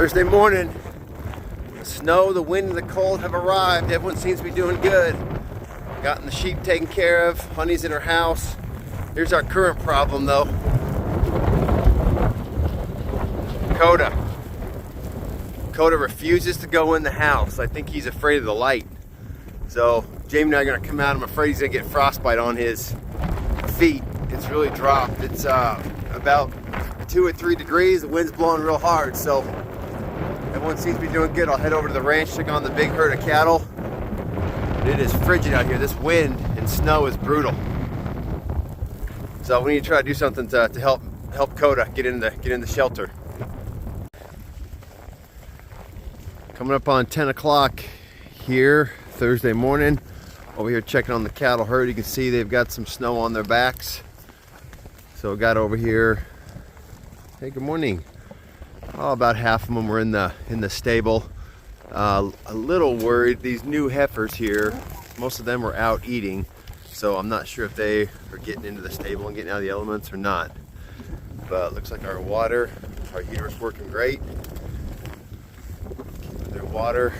Thursday morning. The snow, the wind, and the cold have arrived. Everyone seems to be doing good. Gotten the sheep taken care of. Honey's in her house. Here's our current problem though. Koda. Koda refuses to go in the house. I think he's afraid of the light. So Jamie and I are gonna come out. I'm afraid he's gonna get frostbite on his feet. It's really dropped. It's about 2 or 3 degrees. The wind's blowing real hard, so everyone seems to be doing good. I'll head over to the ranch, check on the big herd of cattle. It is frigid out here. This wind and snow is brutal. So we need to try to do something to help Koda get in the shelter. Coming up on 10 o'clock here, Thursday morning. Over here checking on the cattle herd. You can see they've got some snow on their backs. So I got over here. Hey, good morning. Oh, about half of them were in the stable. A little worried. These new heifers here, most of them were out eating, so I'm not sure if they are getting into the stable and getting out of the elements or not. But looks like our heater's working great. Keeping their water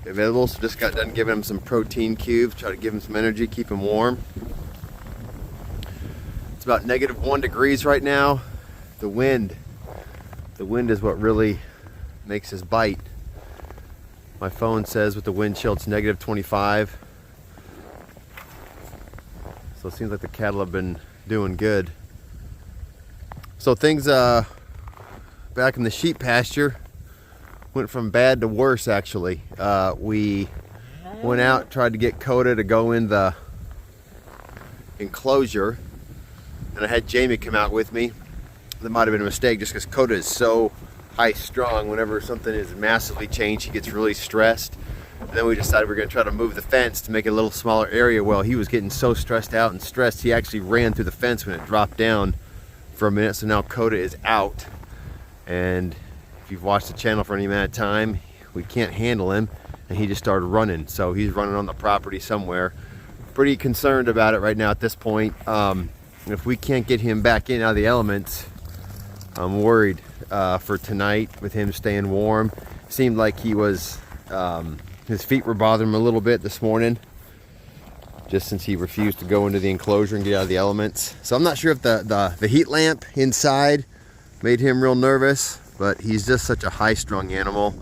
available. So just got done giving them some protein cubes, try to give them some energy, keep them warm. It's about -1 degrees right now. The wind is what really makes us bite. My phone says with the wind chill it's -25. So it seems like the cattle have been doing good. So things back in the sheep pasture went from bad to worse actually. We went out, tried to get Koda to go in the enclosure, and I had Jamie come out with me. That might have been a mistake just because Koda is so high strung. Whenever something is massively changed, he gets really stressed. And then we decided we were going to try to move the fence to make it a little smaller area. Well, he was getting so stressed out and stressed, he actually ran through the fence when it dropped down for a minute. So now Koda is out. And if you've watched the channel for any amount of time, we can't handle him. And he just started running. So he's running on the property somewhere. Pretty concerned about it right now at this point. If we can't get him back in out of the elements, I'm worried for tonight with him staying warm. Seemed like he was, his feet were bothering him a little bit this morning, just since he refused to go into the enclosure and get out of the elements. So I'm not sure if the heat lamp inside made him real nervous, but he's just such a high-strung animal.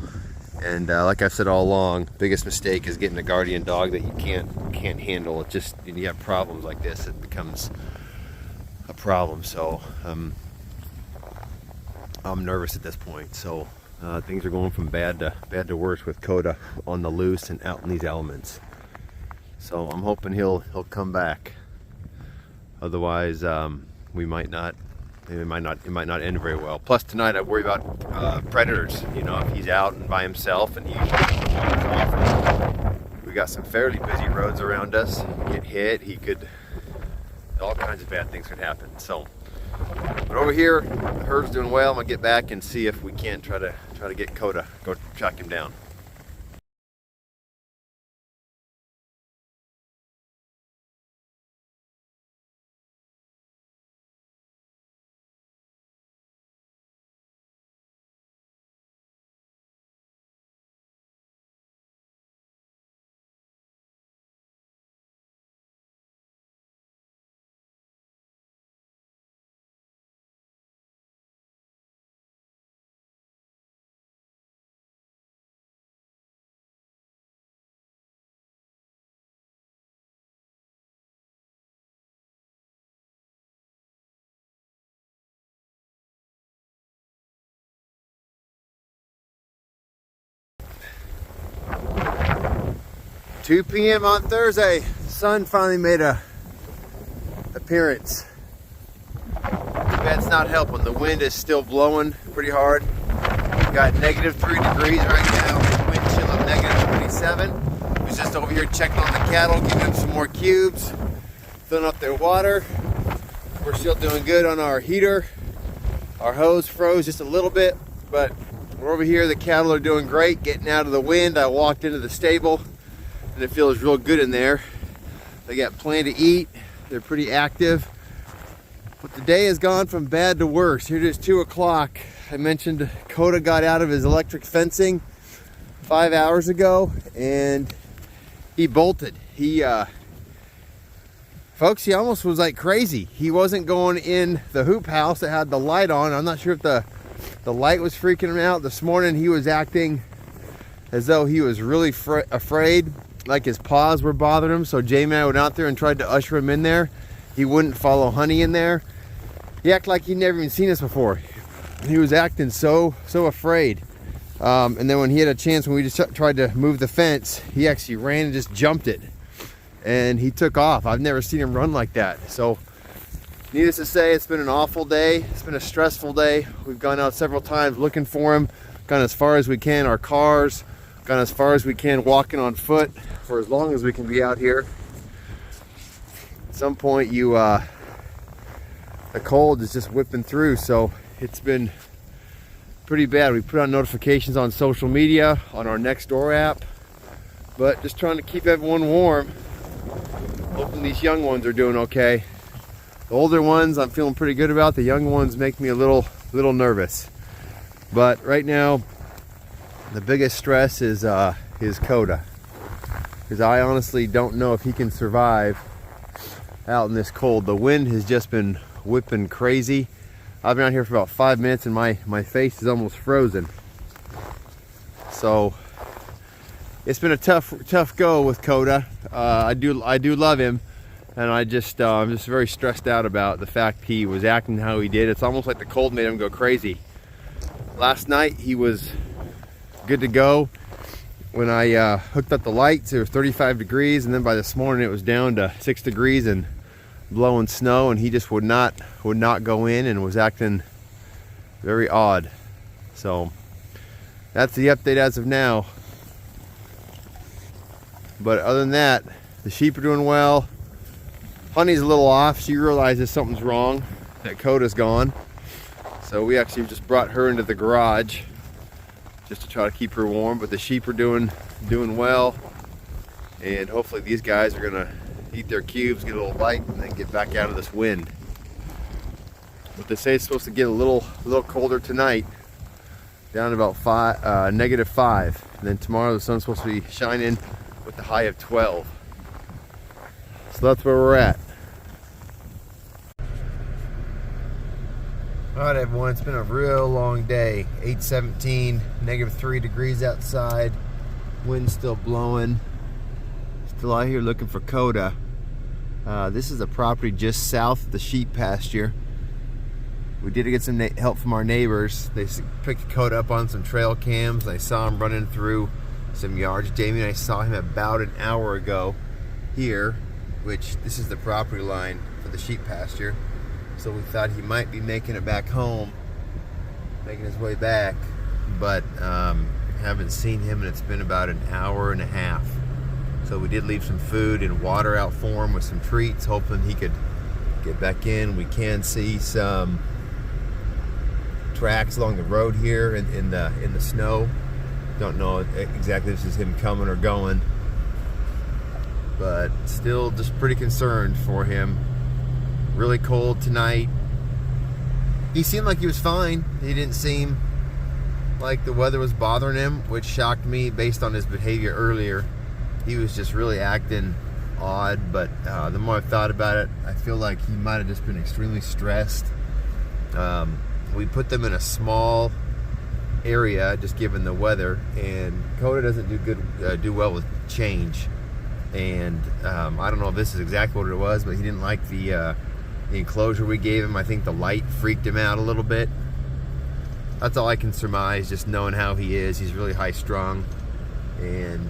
And like I've said all along, biggest mistake is getting a guardian dog that you can't handle. It just, when you have problems like this, it becomes a problem. So I'm nervous at this point. So things are going from bad to worse with Koda on the loose and out in these elements. So I'm hoping he'll come back. Otherwise, it might not end very well. Plus tonight I worry about predators. You know, if he's out and by himself and he wanders off. We got some fairly busy roads around us. Get hit. All kinds of bad things could happen. So, but over here, the herd's doing well. I'm gonna get back and see if we can't try to get Koda, go track him down. "2 p.m. on Thursday, the sun finally made a appearance. That's not helping. The wind is still blowing pretty hard. We've got -3 degrees right now, wind chill of -27. I was just over here checking on the cattle, giving them some more cubes, filling up their water. We're still doing good on our heater. Our hose froze just a little bit, but we're over here. The cattle are doing great, getting out of the wind. I walked into the stable and it feels real good in there. They got plenty to eat. They're pretty active. But the day has gone from bad to worse. Here it is 2 o'clock. I mentioned Koda got out of his electric fencing 5 hours ago and he bolted. Folks, he almost was like crazy. He wasn't going in the hoop house that had the light on. I'm not sure if the light was freaking him out. This morning he was acting as though he was really afraid, like his paws were bothering him. So Jamie and I went out there and tried to usher him in there. He wouldn't follow Honey in there. He acted like he'd never even seen us before. He was acting so afraid. And then when he had a chance, when we just tried to move the fence, he actually ran and just jumped it. And he took off. I've never seen him run like that. So needless to say, it's been an awful day. It's been a stressful day. We've gone out several times looking for him, gone as far as we can, our cars, gone as far as we can walking on foot for as long as we can be out here. At some point the cold is just whipping through, so it's been pretty bad. We put on notifications on social media, on our Nextdoor app, but just trying to keep everyone warm. Hoping these young ones are doing okay. The older ones I'm feeling pretty good about. The young ones make me a little nervous. But right now, the biggest stress is Koda, because I honestly don't know if he can survive out in this cold. The wind has just been whipping crazy. I've been out here for about 5 minutes and my face is almost frozen. So it's been a tough go with Koda. I do love him, and I'm just very stressed out about the fact he was acting how he did. It's almost like the cold made him go crazy. Last night he was good to go. When I hooked up the lights, it was 35 degrees, and then by this morning it was down to 6 degrees and blowing snow, and he just would not go in and was acting very odd. So that's the update as of now. But other than that, the sheep are doing well. Honey's a little off. She realizes something's wrong, that Koda's gone. So we actually just brought her into the garage just to try to keep her warm. But the sheep are doing well, and hopefully these guys are gonna eat their cubes, get a little light, and then get back out of this wind. But they say it's supposed to get a little colder tonight, down to about -5, and then tomorrow the sun's supposed to be shining with the high of 12. So that's where we're at. All right, everyone, it's been a real long day. 8:17, -3 degrees outside, wind still blowing. Still out here looking for Koda. This is a property just south of the sheep pasture. We did get some help from our neighbors. They picked Koda up on some trail cams. I saw him running through some yards. Jamie and I saw him about an hour ago here, which this is the property line for the sheep pasture. So we thought he might be making it back home, making his way back, but haven't seen him, and it's been about an hour and a half. So we did leave some food and water out for him with some treats, hoping he could get back in. We can see some tracks along the road here in the snow. Don't know exactly if this is him coming or going, but still just pretty concerned for him. Really cold tonight. He seemed like he was fine. He didn't seem like the weather was bothering him, which shocked me based on his behavior earlier. He was just really acting odd, but the more I thought about it, I feel like he might have just been extremely stressed. We put them in a small area, just given the weather, and Koda doesn't do well with change. And I don't know if this is exactly what it was, but he didn't like the enclosure we gave him. I think the light freaked him out a little bit. That's all I can surmise, just knowing how he is. He's really high-strung, and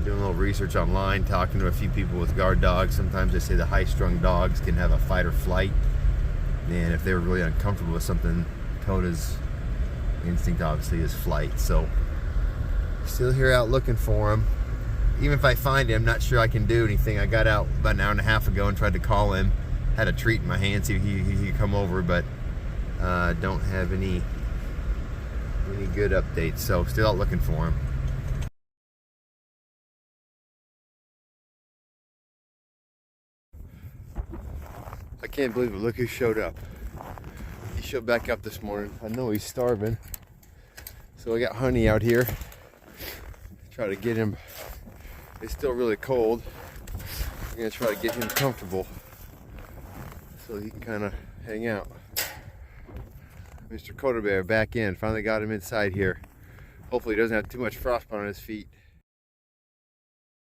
doing a little research online, talking to a few people with guard dogs. Sometimes they say the high-strung dogs can have a fight or flight, and if they were really uncomfortable with something, Koda's instinct obviously is flight. So still here out looking for him. Even if I find him, not sure I can do anything. I got out about an hour and a half ago and tried to call him. Had a treat in my hand, see if he could come over, but don't have any good updates. So still out looking for him. I can't believe it. Look who showed up. He showed back up this morning. I know he's starving. So I got Honey out here. Try to get him. It's still really cold. I'm gonna try to get him comfortable so he can kind of hang out. Mr. Koda Bear back in. Finally got him inside here. Hopefully he doesn't have too much frostbite on his feet.